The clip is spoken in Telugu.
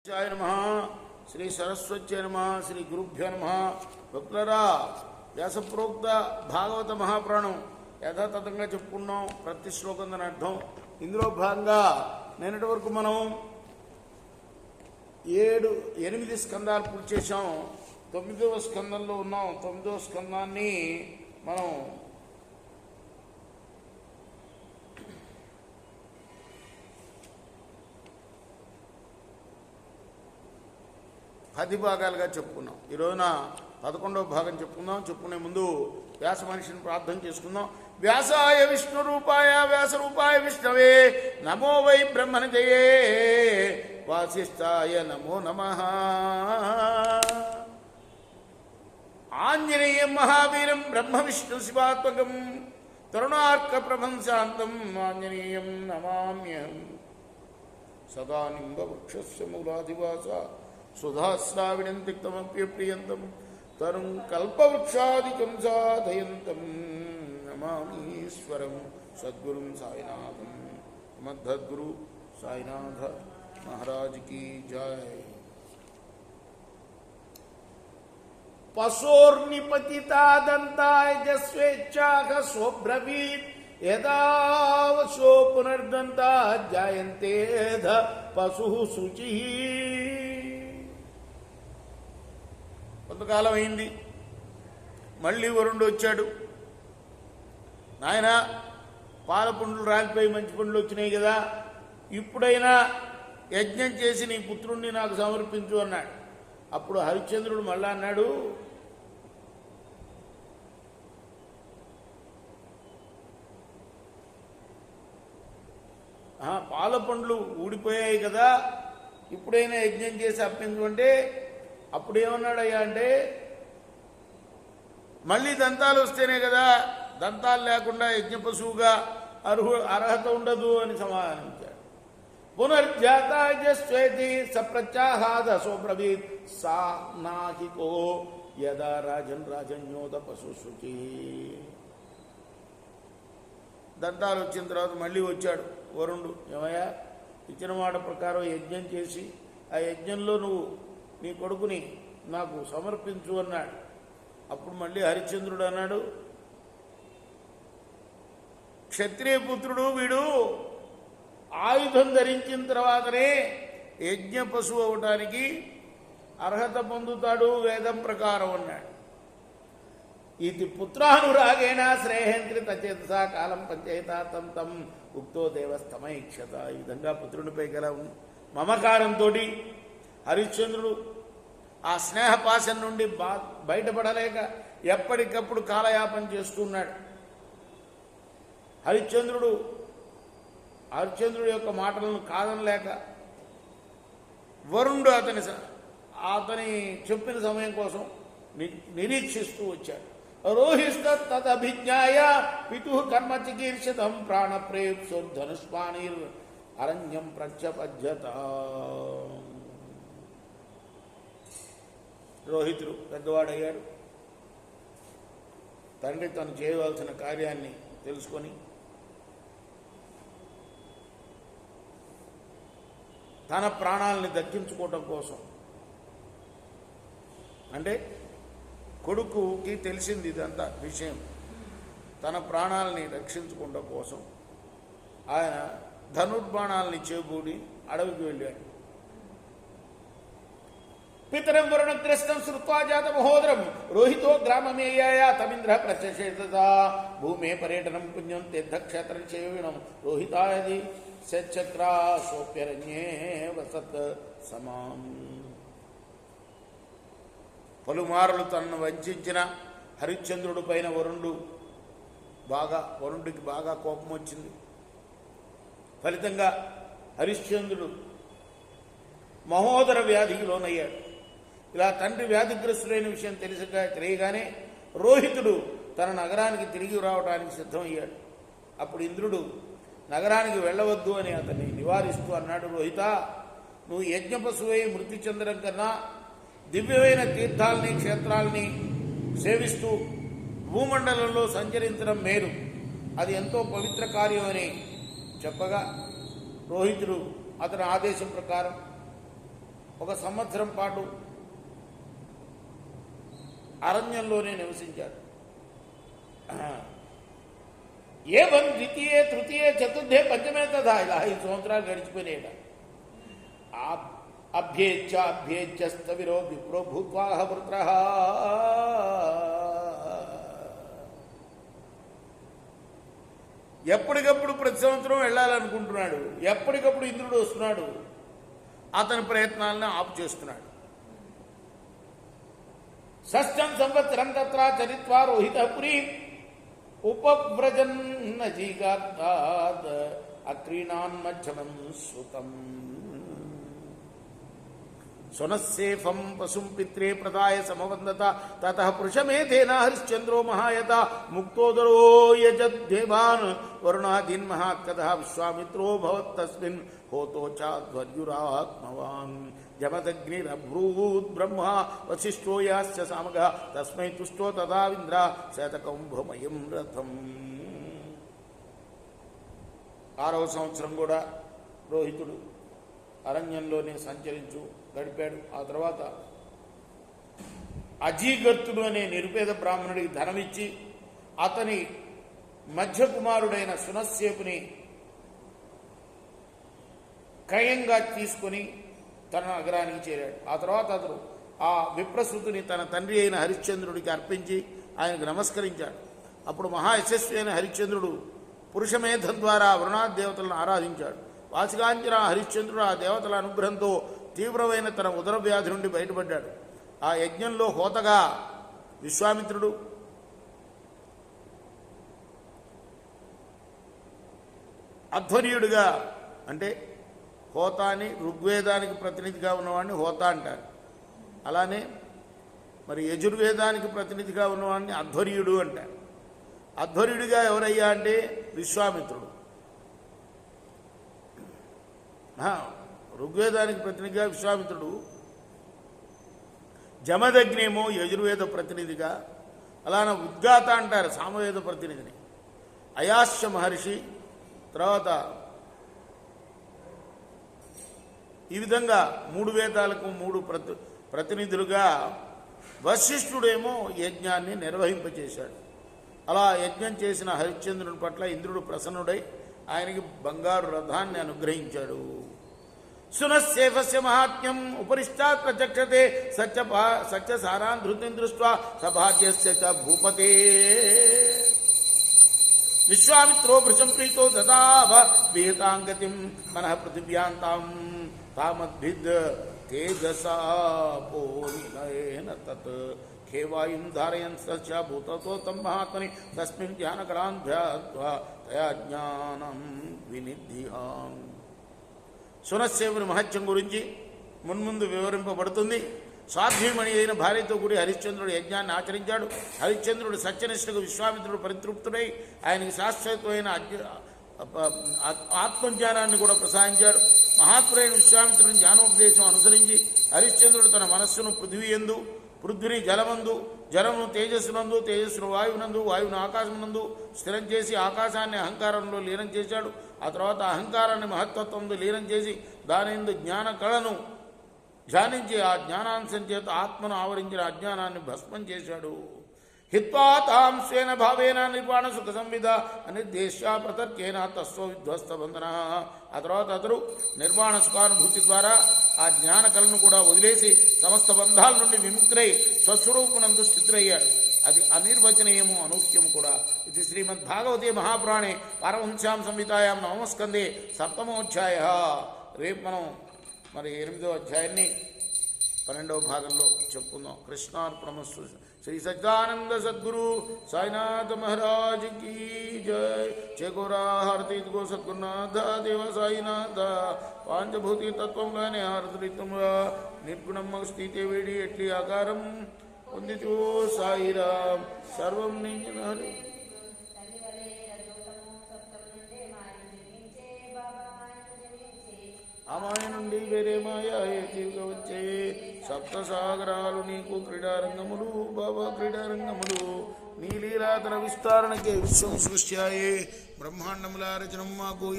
नमः श्री सरस्वत्यै नमः श्री गुरुभ्यो नमः भक्तुलारा व्यासप्रोक्त भागवत महापुराणం యథాతథంగా చెప్పుకున్నాం. ప్రతి శ్లోకం దాని అర్థం. ఇందులో భాగంగా నిన్నటి వరకు మనం 8 స్కందాలు పూర్తి చేశాం. 9వ స్కందంలో ఉన్నాం. 9వ స్కందాన్ని మనం పది భాగాలుగా చెప్పుకున్నాం. ఈ రోజున 11వ భాగం చెప్పుకుందాం. చెప్పుకునే ముందు వ్యాస మనిషిని ప్రార్థన చేసుకుందాం. వ్యాసాయ విష్ణు రూపాయ వ్యాస రూపాయ విష్ణవే నమో వై బ్రహ్మణజయే వాసిష్ఠాయ నమో నమః. ఆంజనేయం మహావీరం బ్రహ్మ విష్ణు శివాత్మకం తరుణార్క ప్రభంశాంతం ఆంజనేయం నమామ్యహం. సదా నింబవృక్షస్య మూలాధివాస సుధాశ్రావిణం తిక్తమప్యప్రియంతం తరుం కల్పవృక్షాదికం సాధయంతం నమామీశ్వరం సద్గురుం సాయినాథం. మద్దద్గురు సాయినాథ మహారాజ్ की जय. పశోర్నిపతితా దంతాయ స్వేచ్ఛాః స్వబ్రవీత్ యదావశో పునర్దంతా జాయంతేధ పశుః శుచిః. కొంతకాలం అయింది. మళ్ళీ వరుణుడు వచ్చాడు. నాయన పాల పండ్లు రాలిపోయి మంచి పండ్లు వచ్చినాయి కదా, ఇప్పుడైనా యజ్ఞం చేసి నీ పుత్రుణ్ణి నాకు సమర్పించు అన్నాడు. అప్పుడు హరిశ్చంద్రుడు మళ్ళా అన్నాడు, పాల పండ్లు ఊడిపోయాయి కదా, ఇప్పుడైనా యజ్ఞం చేసి అప్పించు అంటే అప్పుడు ఏమన్నాడయ్యా అంటే, మళ్ళీ దంతాలు వస్తేనే కదా, దంతాలు లేకుండా యజ్ఞ పశువుగా అర్హత ఉండదు అని సమాధానించాడు. పునర్జాతాస్వేతి సప్రత్యాహాద సోబ్రవీత్ సా నాహికో యదా రాజన్ రాజన్యోద పశు శుచి. దంతాలు వచ్చిన తర్వాత మళ్ళీ వచ్చాడు వరుణుడు. ఏమయ్యా, ఇచ్చిన మాట ప్రకారం యజ్ఞం చేసి ఆ యజ్ఞంలో నువ్వు నీ కొడుకుని నాకు సమర్పించు అన్నాడు. అప్పుడు మళ్ళీ హరిశ్చంద్రుడు అన్నాడు, క్షత్రియ పుత్రుడు వీడు ఆయుధం ధరించిన తర్వాతనే యజ్ఞ పశువు అవటానికి అర్హత పొందుతాడు వేదం ప్రకారం అన్నాడు. ఇది పుత్రానురాగేణ శ్రేయంత్రిత చేతసా కాలం పంచయితార్థం తం ఉక్తో దేవస్తమైక్షత. ఈ విధంగా పుత్రునిపై గల మమకారంతో హరిశ్చంద్రుడు ఆ స్నేహపాశం నుండి బయటపడలేక ఎప్పటికప్పుడు కాలయాపన చేస్తున్నాడు. హరిశ్చంద్రుడు యొక్క మాటలను కాదనలేక వరుణుడు అతని చెప్పిన సమయం కోసం నిరీక్షిస్తూ వచ్చాడు. రోహిస్తదభిజ్ఞాయ పితు కర్మ చికీర్షితం ప్రాణప్రేప్సోర్ధనుష్పాణిర్ అరణ్యం ప్రత్యపద్యత. రోహితుడు పెద్దవాడయ్యాడు. తండ్రి తను చేయవలసిన కార్యాన్ని తెలుసుకొని తన ప్రాణాలని దక్కించుకోవటం కోసం, అంటే కొడుకుకి తెలిసింది ఇదంతా విషయం, తన ప్రాణాలని రక్షించుకోవడం కోసం ఆయన ధనుర్బాణాలని చేబూడి అడవికి వెళ్ళాడు. పితరం వరుణగ్రస్తం శ్రుత్వా జాత మహోదరం రోహితో గ్రామమేయాయ తమింద్ర ప్రచక్షేత భూమే పర్యటనం పుణ్యం తీర్థక్షేత్రం చేవినం రోహితాయది సచక్రా సోప్యరణ్యే వసత్ సమాం. పలుమారులు తనను వంచిన హరిశ్చంద్రుడి పైన వరుణుడికి బాగా కోపం వచ్చింది. ఫలితంగా హరిశ్చంద్రుడు మహోదర వ్యాధికి లోనయ్యాడు. ఇలా తండ్రి వ్యాధిగ్రస్తుడైన విషయం తెలియగానే రోహితుడు తన నగరానికి తిరిగి రావడానికి సిద్ధమయ్యాడు. అప్పుడు ఇంద్రుడు నగరానికి వెళ్ళవద్దు అని అతన్ని నివారిస్తూ అన్నాడు, రోహిత, నువ్వు యజ్ఞ పశువై మృతి చెందడం కన్నా దివ్యమైన తీర్థాలని క్షేత్రాలని సేవిస్తూ భూమండలంలో సంచరించడం మేలు, అది ఎంతో పవిత్ర కార్యం అని చెప్పగా రోహితుడు అతని ఆదేశం ప్రకారం 1 సంవత్సరం పాటు అరణ్యంలోనే నివసించాడు. ఏవం ద్వితీయే తృతీయే చతుర్థే పంచమే తథా ఇలా 5 సంవత్సరాలు గడిచిపోయినాయి. అభ్యేచ్ఛస్తవిరో విప్రో భూత్వాహ వృత్రః. ఎప్పటికప్పుడు ప్రతి సంవత్సరం వెళ్ళాలనుకుంటున్నాడు. ఎప్పటికప్పుడు ఇంద్రుడు వస్తున్నాడు, అతని ప్రయత్నాలను ఆపు చేస్తున్నాడు. షష్టం సంవత్సరం తత్ర చరిత్వా రోహితపురీ ఉపవ్రజన్న జీగాత్తాద్ అక్రీణాన్మధ్యమం సుతం. సునస్సేఫం పశుం పిత్రే ప్రదాయ సమవందత తతః పురుషమేధేన హరిశ్చంద్రో మహాయత ముక్తోదరో యజద్దేవాన్ వరుణాదీన్ మహాత్కథః విశ్వామిత్రో భవత్తస్మిన్ హోతో చాధ్వర్యురాత్మవాన్. జమదగ్నిరబ్రూద్ బ్రహ్మ వశిష్ఠో యాస్య సామగః తస్మై తుష్టో తదావింద్ర శతకంభమయం రథం. 6వ సంవత్సరం కూడా రోహితుడు అరణ్యంలోనే సంచరించు గడిపాడు. ఆ తర్వాత అజీగర్తుడు అనే నిరుపేద బ్రాహ్మణుడికి ధనమిచ్చి అతని మధ్య కుమారుడైన సునస్సేపుని క్రయంగా తీసుకుని తన నగరానికి చేరాడు. ఆ తర్వాత అతను ఆ విప్రసృతుని తన తండ్రి అయిన హరిశ్చంద్రుడికి అర్పించి ఆయనకు నమస్కరించాడు. అప్పుడు మహాయశస్వి అయిన హరిశ్చంద్రుడు పురుషమేధం ద్వారా వరుణాది దేవతలను ఆరాధించాడు. వాసికాంచిన హరిశ్చంద్రుడు ఆ దేవతల అనుగ్రహంతో తీవ్రమైన తన ఉదర వ్యాధి నుండి బయటపడ్డాడు. ఆ యజ్ఞంలో హోతగా విశ్వామిత్రుడు, అధ్వర్యుడిగా అంటే హోత అని ఋగ్వేదానికి ప్రతినిధిగా ఉన్నవాడిని హోత అంటారు. అలానే మరి యజుర్వేదానికి ప్రతినిధిగా ఉన్నవాడిని అధ్వర్యుడు అంటారు. అధ్వర్యుడిగా ఎవరయ్యా అంటే విశ్వామిత్రుడు. ఋగ్వేదానికి ప్రతినిధిగా విశ్వామిత్రుడు, జమదగ్నేమో యజుర్వేద ప్రతినిధిగా, అలానే ఉద్గాత అంటారు సామవేద ప్రతినిధిని, అయాస్య మహర్షి, తర్వాత ఈ విధంగా 3 వేదాలకు 3 ప్రతినిధులుగా వశిష్ఠుడేమో యజ్ఞాన్ని నిర్వహింపచేశాడు. అలా యజ్ఞం చేసిన హరిశ్చంద్రుని పట్ల ఇంద్రుడు ప్రసన్నుడై ఆయనకి బంగారు రథాన్ని అనుగ్రహించాడు. సునస్సేఫస్య మహాత్మ్యం ఉపరిష్టాత్ ప్రచక్షతే సత్యసారాన్ ధృతిం దృష్ట్వా సభాజ్యస్య చ భూపతే. విశ్వామిత్రో భృశం ప్రీతో దదావ విహితాంగతిం మనః పృథివ్యాంతాం తామద్భిద్ తేజసా పోనినయేన తత్ ఖేవాయుం ధారయన్ సస్య భూతతో తం మహాత్మని తస్మిన్ ధ్యానకరాన్ ధ్యాత్వా తయా జ్ఞానం వినిధిహాం. సునస్సేవుని మహత్యం గురించి మున్ముందు వివరింపబడుతుంది. సాధ్వీమణి అయిన భార్యతో కూడి హరిశ్చంద్రుడు యజ్ఞాన్ని ఆచరించాడు. హరిశ్చంద్రుడు సత్యనిష్ఠకు విశ్వామిత్రుడు పరితృప్తుడై ఆయనకి శాశ్వతమైన ఆత్మజ్ఞానాన్ని కూడా ప్రసాదించాడు. మహాత్ముడైన విశ్వామిత్రుని జ్ఞానోపదేశం అనుసరించి హరిశ్చంద్రుడు తన మనస్సును పృథ్వీయందు, పృథ్వీని జలమందు, జలమును తేజస్సునందు, తేజస్సును వాయువునందు, వాయువును ఆకాశమునందు స్థిరం చేసి ఆకాశాన్ని అహంకారంలో లీనం చేశాడు. ఆ తర్వాత అహంకారాన్ని మహత్తత్వంలో లీనం చేసి దానిందు జ్ఞాన కళను ధ్యానించి ఆ జ్ఞానాంశం చేత ఆత్మను ఆవరించిన అజ్ఞానాన్ని భస్మం చేశాడు. హిత్వా తాం స్వేన భావేన నిర్వాణ సుఖ సంవిధ అనిర్దేశ్య ప్రతర్కేన తస్వ విధ్వస్త బంధన. ఆ తర్వాత అతడు నిర్వాణ సుఖానుభూతి ద్వారా ఆ జ్ఞాన కళను కూడా వదిలేసి సమస్త బంధాల నుండి విముక్తులై స్వస్వరూపునందు స్థితులయ్యాడు. అది అనిర్వచనీయము, అనూహ్యము కూడా. ఇది శ్రీమద్భాగవతే మహాపురాణే పారమహంస్యాం సంహితాయాం నవమస్కందే సప్తమోధ్యాయ. రేపు మనం మరి 8వ అధ్యాయాన్ని 12వ భాగంలో చెప్పుకుందాం. కృష్ణార్పణమస్తు. శ్రీ సచ్చిదానంద సద్గురు సాయినాథ మహారాజ్ की जय. जय गोरा हारती गो सद्गुरुनाथ देव साईनाथ. पांचभूति तत्वंगाने हारतुम निर्गुणम स्थिते वेडी एट्ली आकारम वंदितो साईराम सर्वं निजनहरि. అమాయ నుండి వేరే మాయ ఏకీగా వచ్చే సప్తసాగరాలు నీకు క్రీడారంగములు బాబా క్రీడారంగములు. నీలీలాతన విస్తారణకే విశ్వం సృష్ట్యాయే బ్రహ్మాండముల రచనం మాకు